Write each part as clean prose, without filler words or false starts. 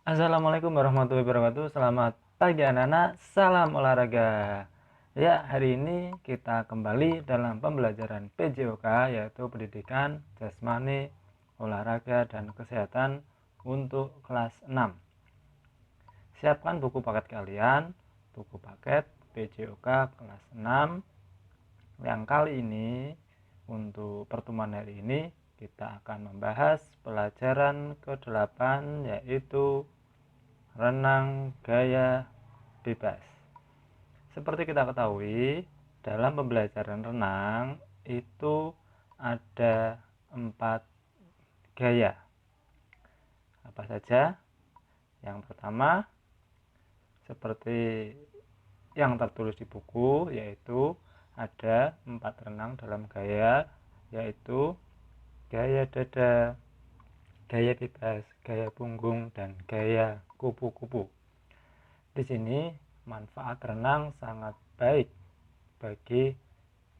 Assalamualaikum warahmatullahi wabarakatuh. Selamat pagi anak-anak, salam olahraga. Ya, hari ini kita kembali dalam pembelajaran PJOK, yaitu Pendidikan Jasmani, Olahraga, dan Kesehatan untuk kelas 6. Siapkan buku paket kalian, buku paket PJOK kelas 6. Yang kali ini, untuk pertemuan hari ini, kita akan membahas pelajaran ke-8, yaitu renang gaya bebas. Seperti kita ketahui, dalam pembelajaran renang itu ada 4 gaya. Apa saja? Yang pertama, seperti yang tertulis di buku, yaitu ada 4 renang dalam gaya, yaitu gaya dada, gaya bebas, gaya punggung, dan gaya kupu-kupu. Di sini manfaat renang sangat baik bagi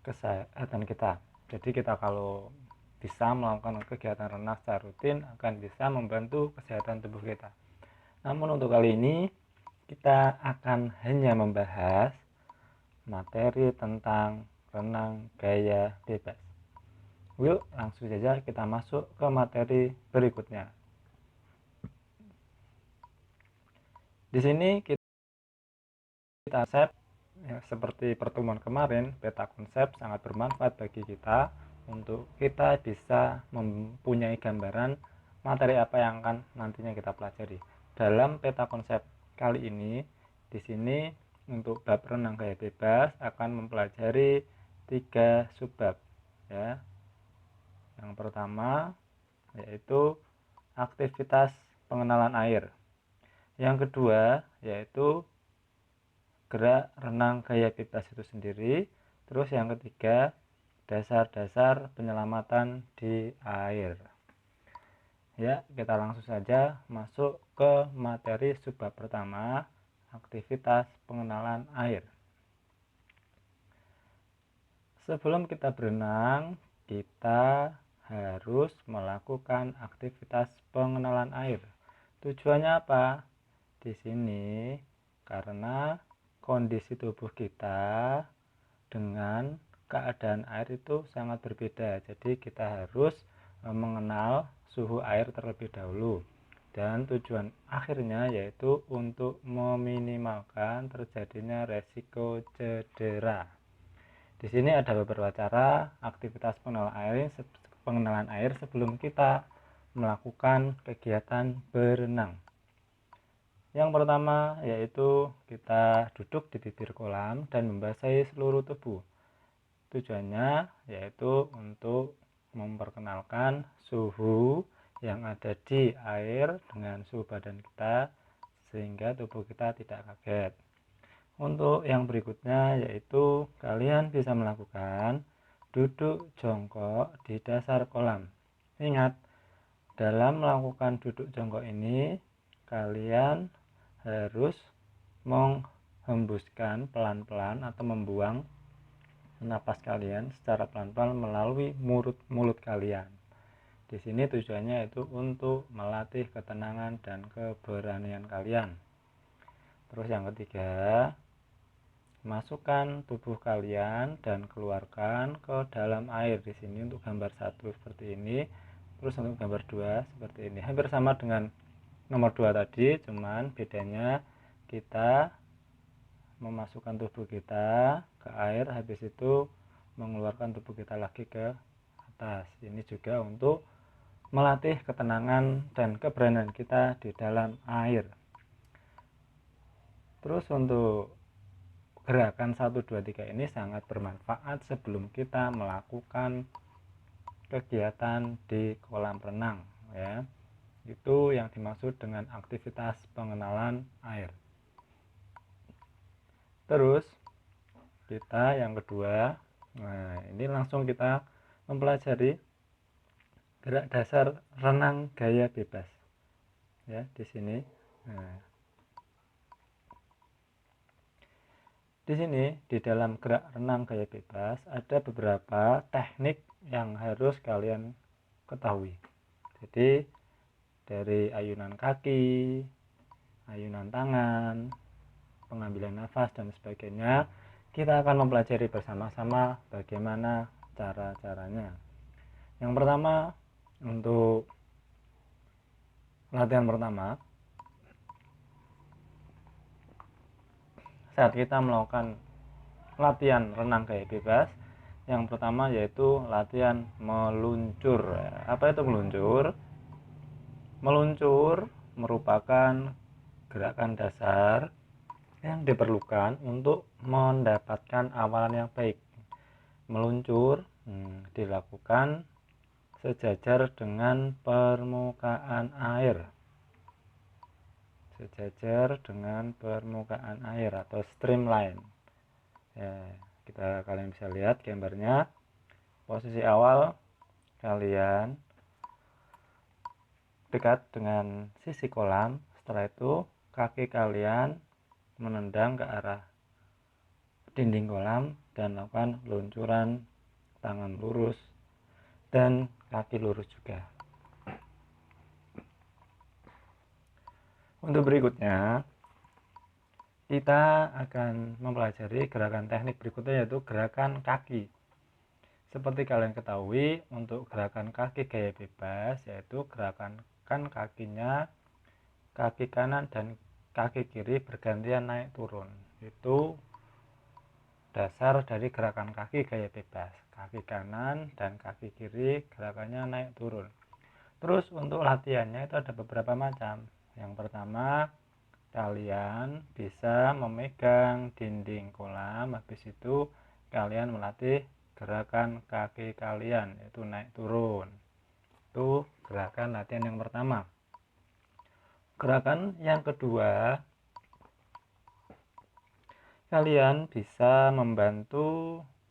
kesehatan kita. Jadi kita kalau bisa melakukan kegiatan renang secara rutin akan bisa membantu kesehatan tubuh kita. Namun untuk kali ini kita akan hanya membahas materi tentang renang gaya bebas. Yuk langsung saja kita masuk ke materi berikutnya. Di sini kita konsep ya, seperti pertemuan kemarin, peta konsep sangat bermanfaat bagi kita untuk kita bisa mempunyai gambaran materi apa yang akan nantinya kita pelajari. Dalam peta konsep kali ini, di sini untuk bab renang gaya bebas akan mempelajari 3 subbab ya. Yang pertama yaitu aktivitas pengenalan air. Yang kedua yaitu gerak renang gaya bebas itu sendiri. Terus yang ketiga, dasar-dasar penyelamatan di air. Ya, kita langsung saja masuk ke materi subbab pertama, aktivitas pengenalan air. Sebelum kita berenang, kita harus melakukan aktivitas pengenalan air. Tujuannya apa? Di sini karena kondisi tubuh kita dengan keadaan air itu sangat berbeda. Jadi kita harus mengenal suhu air terlebih dahulu. Dan tujuan akhirnya yaitu untuk meminimalkan terjadinya resiko cedera. Di sini ada beberapa cara aktivitas pengenalan air sebelum kita melakukan kegiatan berenang. Yang pertama yaitu kita duduk di bibir kolam dan membasahi seluruh tubuh. Tujuannya yaitu untuk memperkenalkan suhu yang ada di air dengan suhu badan kita sehingga tubuh kita tidak kaget. Untuk yang berikutnya yaitu kalian bisa melakukan duduk jongkok di dasar kolam. Ingat, dalam melakukan duduk jongkok ini kalian harus menghembuskan pelan-pelan atau membuang napas kalian secara pelan-pelan melalui mulut kalian. Di sini tujuannya itu untuk melatih ketenangan dan keberanian kalian. Terus yang ketiga, masukkan tubuh kalian dan keluarkan ke dalam air. Di sini untuk gambar 1 seperti ini, terus untuk gambar 2 seperti ini. Hampir sama dengan nomor 2 tadi, cuman bedanya kita memasukkan tubuh kita ke air, habis itu mengeluarkan tubuh kita lagi ke atas. Ini juga untuk melatih ketenangan dan keberanian kita di dalam air. Terus untuk gerakan 1, 2, 3 ini sangat bermanfaat sebelum kita melakukan kegiatan di kolam renang ya. Itu yang dimaksud dengan aktivitas pengenalan air. Terus kita yang kedua, nah ini langsung kita mempelajari gerak dasar renang gaya bebas ya di sini. Nah, di sini di dalam gerak renang gaya bebas ada beberapa teknik yang harus kalian ketahui. Jadi dari ayunan kaki, ayunan tangan, pengambilan nafas dan sebagainya. Kita akan mempelajari bersama-sama bagaimana cara-caranya. Yang pertama, untuk latihan pertama, saat kita melakukan latihan renang gaya bebas, yang pertama yaitu latihan meluncur. Apa itu meluncur? Meluncur merupakan gerakan dasar yang diperlukan untuk mendapatkan awalan yang baik. Meluncur dilakukan sejajar dengan permukaan air. Sejajar dengan permukaan air atau streamline. Ya, kalian bisa lihat gambarnya. Posisi awal kalian dekat dengan sisi kolam. Setelah itu kaki kalian menendang ke arah dinding kolam dan lakukan luncuran, tangan lurus dan kaki lurus juga. Untuk berikutnya, kita akan mempelajari gerakan teknik berikutnya, yaitu gerakan kaki. Seperti kalian ketahui, untuk gerakan kaki gaya bebas, yaitu gerakan kakinya, kaki kanan dan kaki kiri bergantian naik turun. Itu dasar dari gerakan kaki gaya bebas. Kaki kanan dan kaki kiri gerakannya naik turun. Terus untuk latihannya itu ada beberapa macam. Yang pertama, kalian bisa memegang dinding kolam, habis itu kalian melatih gerakan kaki kalian, yaitu naik turun. Itu gerakan latihan yang pertama. Gerakan yang kedua, kalian bisa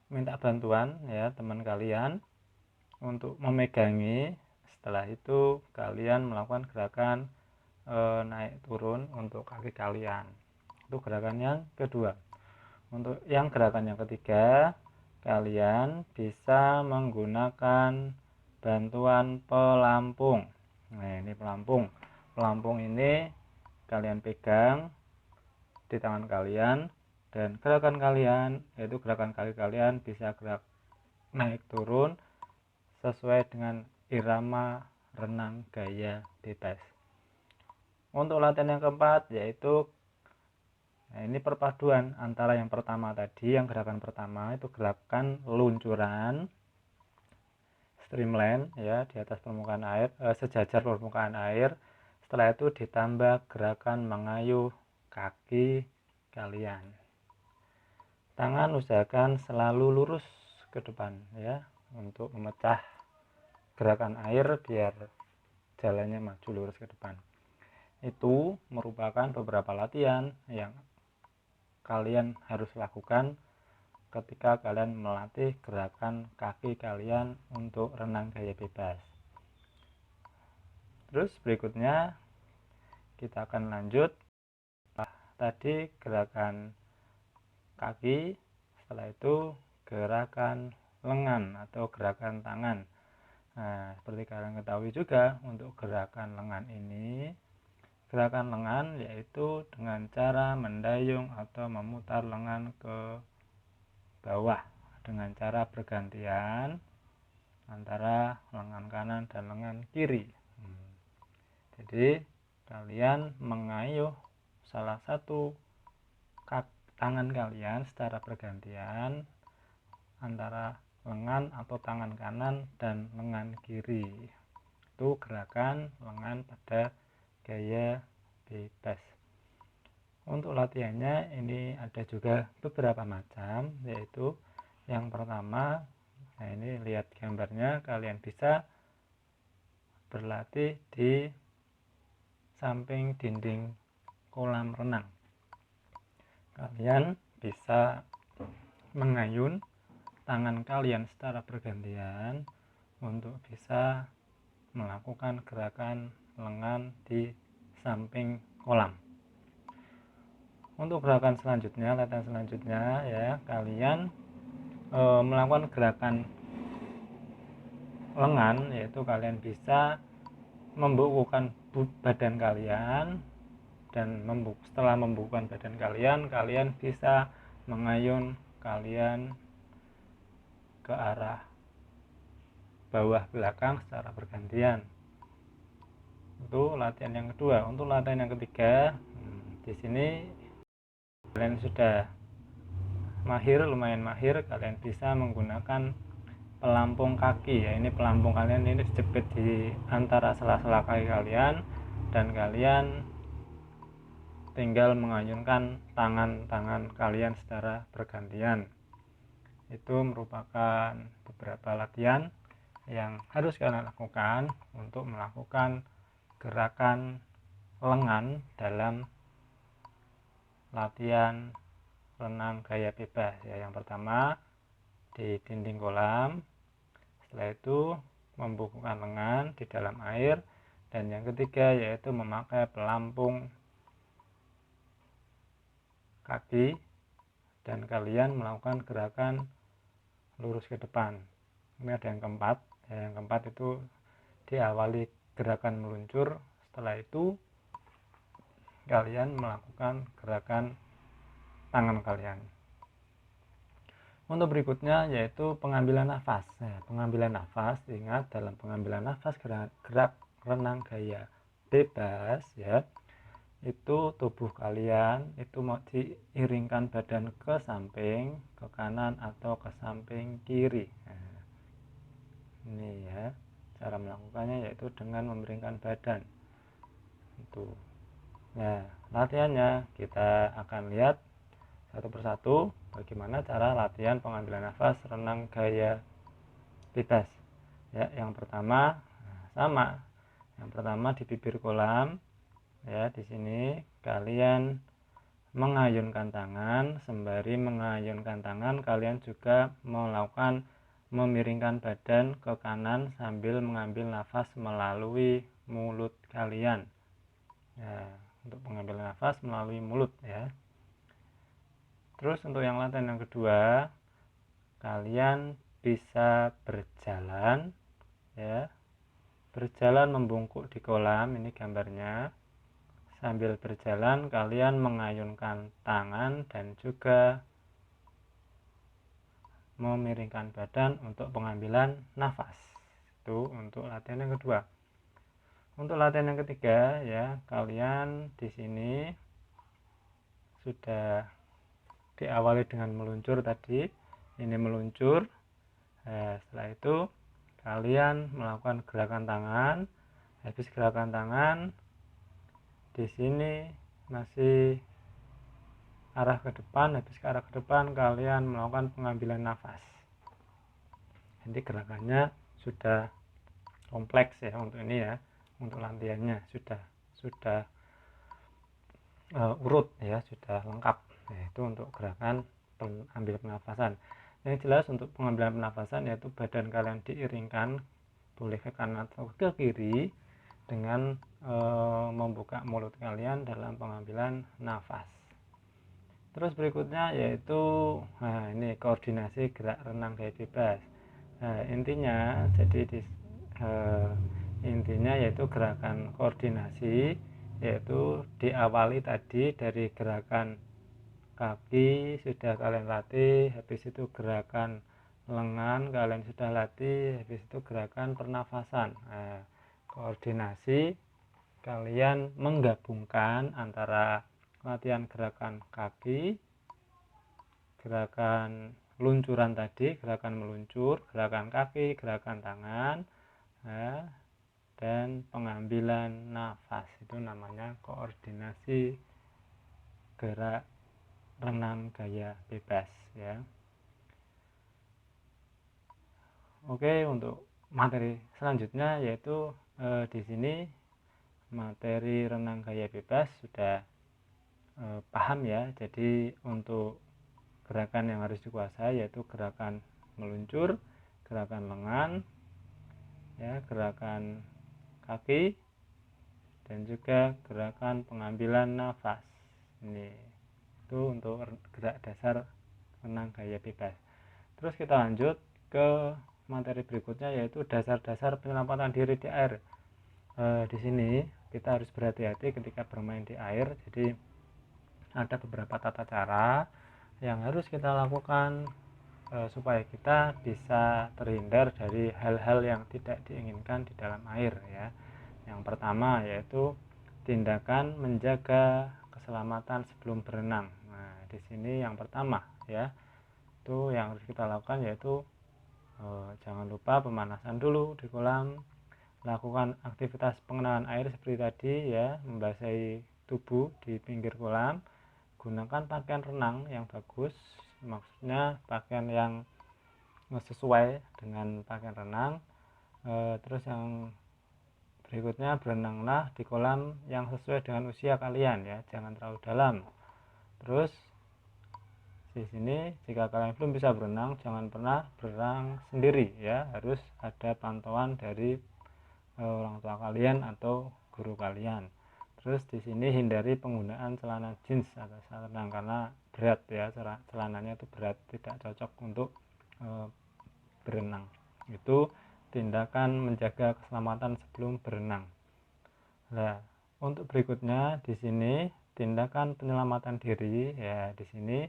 minta bantuan ya teman kalian untuk memegangi. Setelah itu kalian melakukan gerakan naik turun untuk kaki kalian. Itu gerakan yang kedua. Untuk yang gerakan yang ketiga, kalian bisa menggunakan bantuan pelampung. Nah, ini pelampung. Pelampung ini kalian pegang di tangan kalian, dan gerakan kalian, yaitu gerakan kaki kalian, bisa gerak naik turun sesuai dengan irama renang gaya bebas. Untuk latihan yang keempat, yaitu ini perpaduan antara yang pertama tadi, yang gerakan pertama itu gerakan luncuran streamline ya di atas permukaan air, sejajar permukaan air. Setelah itu ditambah gerakan mengayuh kaki kalian. Tangan usahakan selalu lurus ke depan ya, untuk memecah gerakan air biar jalannya maju lurus ke depan. Itu merupakan beberapa latihan yang kalian harus lakukan ketika kalian melatih gerakan kaki kalian untuk renang gaya bebas. Terus berikutnya kita akan lanjut. Tadi gerakan kaki, setelah itu gerakan lengan atau gerakan tangan. Nah, seperti kalian ketahui juga, untuk gerakan lengan ini, gerakan lengan yaitu dengan cara mendayung atau memutar lengan ke bawah dengan cara bergantian antara lengan kanan dan lengan kiri. Jadi kalian mengayuh salah satu tangan kalian secara bergantian antara lengan atau tangan kanan dan lengan kiri. Itu gerakan lengan pada gaya bebas. Untuk latihannya ini ada juga beberapa macam, yaitu yang pertama, nah ini lihat gambarnya, kalian bisa berlatih di samping dinding kolam renang. Kalian bisa mengayun tangan kalian secara bergantian untuk bisa melakukan gerakan lengan di samping kolam. Untuk gerakan selanjutnya, latihan selanjutnya ya, kalian melakukan gerakan lengan, yaitu kalian bisa membukukan badan kalian dan setelah membukukan badan kalian, kalian bisa mengayun kalian ke arah bawah belakang secara bergantian. Itu latihan yang kedua. Untuk latihan yang ketiga, di sini kalian sudah lumayan mahir, kalian bisa menggunakan pelampung kaki ya. Ini pelampung kalian ini dijepit di antara sela-sela kaki kalian, dan kalian tinggal mengayunkan tangan-tangan kalian secara bergantian. Itu merupakan beberapa latihan yang harus kalian lakukan untuk melakukan gerakan lengan dalam latihan renang gaya bebas ya. Yang pertama di dinding kolam, setelah itu membukukan lengan di dalam air, dan yang ketiga yaitu memakai pelampung kaki dan kalian melakukan gerakan lurus ke depan. Ini ada yang keempat ya. Yang keempat itu diawali gerakan meluncur, setelah itu kalian melakukan gerakan tangan kalian. Untuk berikutnya yaitu pengambilan nafas. Nah, pengambilan nafas, ingat dalam pengambilan nafas gerak renang gaya bebas ya, itu tubuh kalian itu mau diiringkan badan ke samping, ke kanan atau ke samping kiri. Nah, ini ya cara melakukannya, yaitu dengan memiringkan badan. Itu. Nah, latihannya kita akan lihat satu persatu bagaimana cara latihan pengambilan nafas renang gaya bebas. Ya, yang pertama sama. Yang pertama di bibir kolam. Ya, di sini kalian mengayunkan tangan, sembari mengayunkan tangan kalian juga melakukan memiringkan badan ke kanan sambil mengambil nafas melalui mulut kalian. Ya, untuk mengambil nafas melalui mulut ya. Terus untuk yang latihan yang kedua, kalian bisa berjalan ya. Berjalan membungkuk di kolam, ini gambarnya. Sambil berjalan kalian mengayunkan tangan dan juga memiringkan badan untuk pengambilan nafas. Itu untuk latihan yang kedua. Untuk latihan yang ketiga ya, kalian di sini sudah diawali dengan meluncur tadi. Ini meluncur. Setelah itu kalian melakukan gerakan tangan. Habis gerakan tangan, di sini masih arah ke depan, habis ke arah ke depan kalian melakukan pengambilan nafas. Jadi gerakannya sudah kompleks ya untuk ini ya. Untuk latihannya sudah urut ya, sudah lengkap. Nah, itu untuk gerakan pengambil pernafasan. Yang jelas untuk pengambilan pernafasan yaitu badan kalian diiringkan, boleh ke kanan atau ke kiri, dengan membuka mulut kalian dalam pengambilan nafas. Terus berikutnya yaitu ini koordinasi gerak renang gaya bebas. Intinya jadi intinya yaitu gerakan koordinasi, yaitu diawali tadi dari gerakan kaki sudah kalian latih, habis itu gerakan lengan kalian sudah latih, habis itu gerakan pernafasan. Koordinasi kalian menggabungkan antara latihan gerakan kaki, gerakan luncuran tadi, gerakan meluncur, gerakan kaki, gerakan tangan, dan pengambilan nafas. Itu namanya koordinasi gerak renang gaya bebas ya. Oke, untuk materi selanjutnya yaitu di sini materi renang gaya bebas sudah paham ya. Jadi untuk gerakan yang harus dikuasai yaitu gerakan meluncur, gerakan lengan ya, gerakan kaki, dan juga gerakan pengambilan nafas. Ini itu untuk gerak dasar renang gaya bebas. Terus kita lanjut ke materi berikutnya yaitu dasar-dasar penyelamatan diri di air. di sini kita harus berhati-hati ketika bermain di air. Jadi ada beberapa tata cara yang harus kita lakukan supaya kita bisa terhindar dari hal-hal yang tidak diinginkan di dalam air ya. Yang pertama yaitu tindakan menjaga keselamatan sebelum berenang. Nah, di sini yang pertama ya, itu yang harus kita lakukan yaitu jangan lupa pemanasan dulu di kolam, lakukan aktivitas pengenalan air seperti tadi ya, membasahi tubuh di pinggir kolam, gunakan pakaian renang yang bagus, maksudnya pakaian yang sesuai dengan pakaian renang. Terus yang berikutnya, berenanglah di kolam yang sesuai dengan usia kalian ya, jangan terlalu dalam. Terus di sini jika kalian belum bisa berenang, jangan pernah berenang sendiri ya, harus ada pantauan dari orang tua kalian atau guru kalian. Terus di sini hindari penggunaan celana jeans atau celana renang karena berat ya, celananya itu berat, tidak cocok untuk berenang. Itu tindakan menjaga keselamatan sebelum berenang. Nah, untuk berikutnya di sini tindakan penyelamatan diri ya. Di sini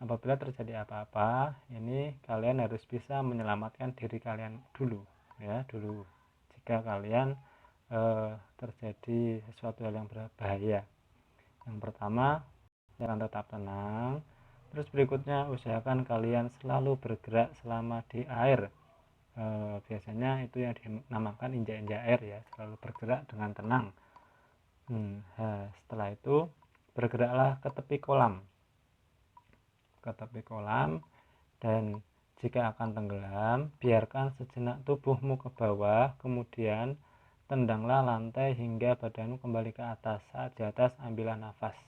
apabila terjadi apa-apa, ini kalian harus bisa menyelamatkan diri kalian dulu ya, jika kalian terjadi sesuatu hal yang berbahaya. Yang pertama, jangan tetap tenang. Terus berikutnya, usahakan kalian selalu bergerak selama di air. Biasanya itu yang dinamakan injak-injak air ya, selalu bergerak dengan tenang. Setelah itu bergeraklah ke tepi kolam, dan jika akan tenggelam, biarkan sejenak tubuhmu ke bawah, kemudian tendanglah lantai hingga badanmu kembali ke atas. Saat di atas, ambillah nafas.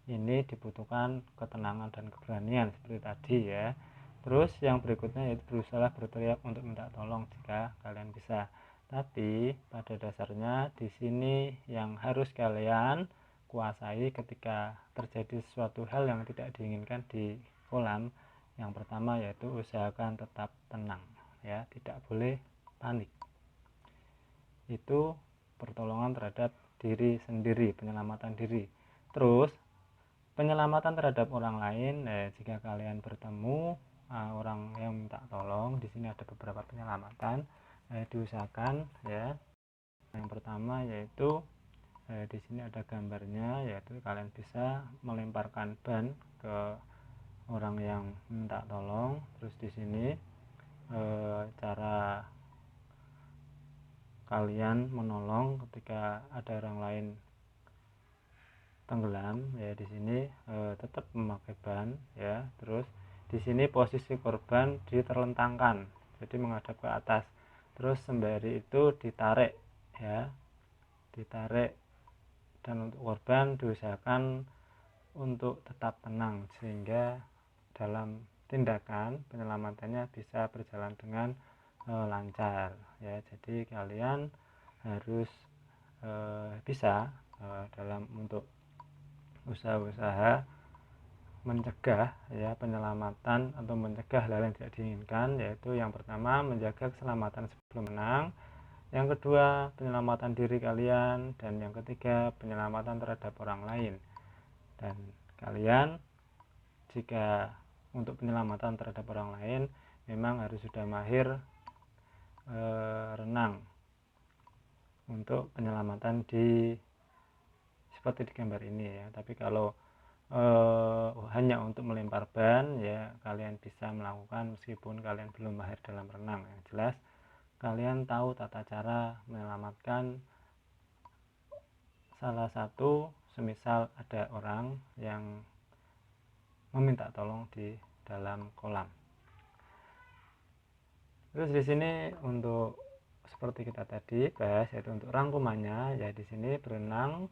Ini dibutuhkan ketenangan dan keberanian seperti tadi ya. Terus yang berikutnya yaitu berusaha berteriak untuk minta tolong jika kalian bisa. Tapi pada dasarnya di sini yang harus kalian kuasai ketika terjadi sesuatu hal yang tidak diinginkan di kolam. Yang pertama yaitu usahakan tetap tenang ya, tidak boleh panik. Itu pertolongan terhadap diri sendiri, penyelamatan diri. Terus penyelamatan terhadap orang lain, jika kalian bertemu orang yang minta tolong, di sini ada beberapa penyelamatan diusahakan ya. Yang pertama yaitu di sini ada gambarnya, yaitu kalian bisa melemparkan ban ke orang yang minta tolong. Terus di sini cara kalian menolong ketika ada orang lain tenggelam ya, di sini tetap memakai ban ya. Terus di sini posisi korban diterlentangkan, jadi menghadap ke atas. Terus sembari itu ditarik ya, dan untuk korban diusahakan untuk tetap tenang sehingga dalam tindakan penyelamatannya bisa berjalan dengan lancar ya. Jadi kalian harus bisa dalam untuk usaha-usaha mencegah ya, penyelamatan atau mencegah hal yang tidak diinginkan, yaitu yang pertama menjaga keselamatan sebelum berenang, yang kedua penyelamatan diri kalian, dan yang ketiga penyelamatan terhadap orang lain. Dan kalian jika untuk penyelamatan terhadap orang lain memang harus sudah mahir renang untuk penyelamatan seperti di gambar ini ya. Tapi kalau hanya untuk melempar ban ya, kalian bisa melakukan meskipun kalian belum mahir dalam renang. Yang jelas kalian tahu tata cara menyelamatkan salah satu, semisal ada orang yang meminta tolong di dalam kolam. Terus di sini untuk seperti kita tadi bahas, yaitu untuk rangkumannya ya, di sini berenang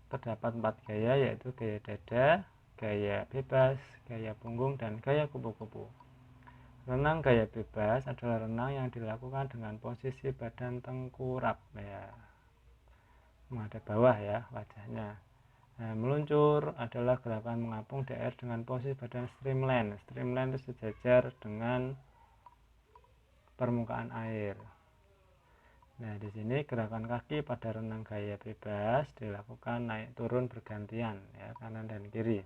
terdapat 4 gaya, yaitu gaya dada, gaya bebas, gaya punggung, dan gaya kupu-kupu. Renang gaya bebas adalah renang yang dilakukan dengan posisi badan tengkurap ya, menghadap bawah ya wajahnya. Nah, meluncur adalah gerakan mengapung di air dengan posisi badan streamline. Streamline itu sejajar dengan permukaan air. Nah, di sini gerakan kaki pada renang gaya bebas dilakukan naik turun bergantian, ya, kanan dan kiri.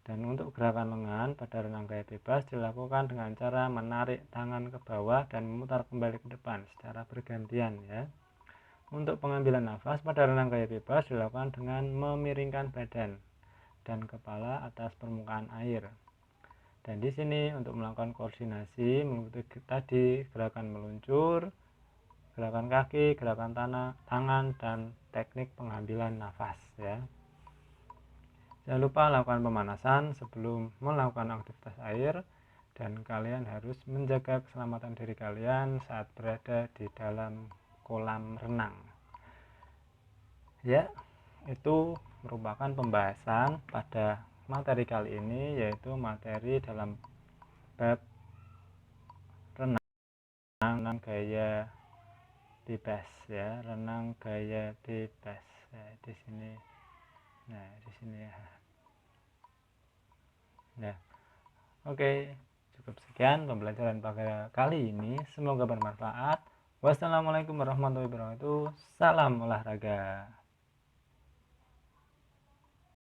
Dan untuk gerakan lengan pada renang gaya bebas dilakukan dengan cara menarik tangan ke bawah dan memutar kembali ke depan secara bergantian, ya. Untuk pengambilan nafas pada renang gaya bebas dilakukan dengan memiringkan badan dan kepala atas permukaan air. Dan di sini untuk melakukan koordinasi mengikuti tadi gerakan meluncur, gerakan kaki, gerakan tangan, dan teknik pengambilan nafas, ya. Jangan lupa lakukan pemanasan sebelum melakukan aktivitas air, dan kalian harus menjaga keselamatan diri kalian saat berada di dalam kolam renang. Ya, itu merupakan pembahasan pada materi kali ini, yaitu materi dalam bab renang gaya bebas, ya, renang gaya bebas. Nah, di sini. Nah, di sini ya. Nah, oke, cukup sekian pembelajaran pada kali ini. Semoga bermanfaat. Wassalamualaikum warahmatullahi wabarakatuh. Salam olahraga.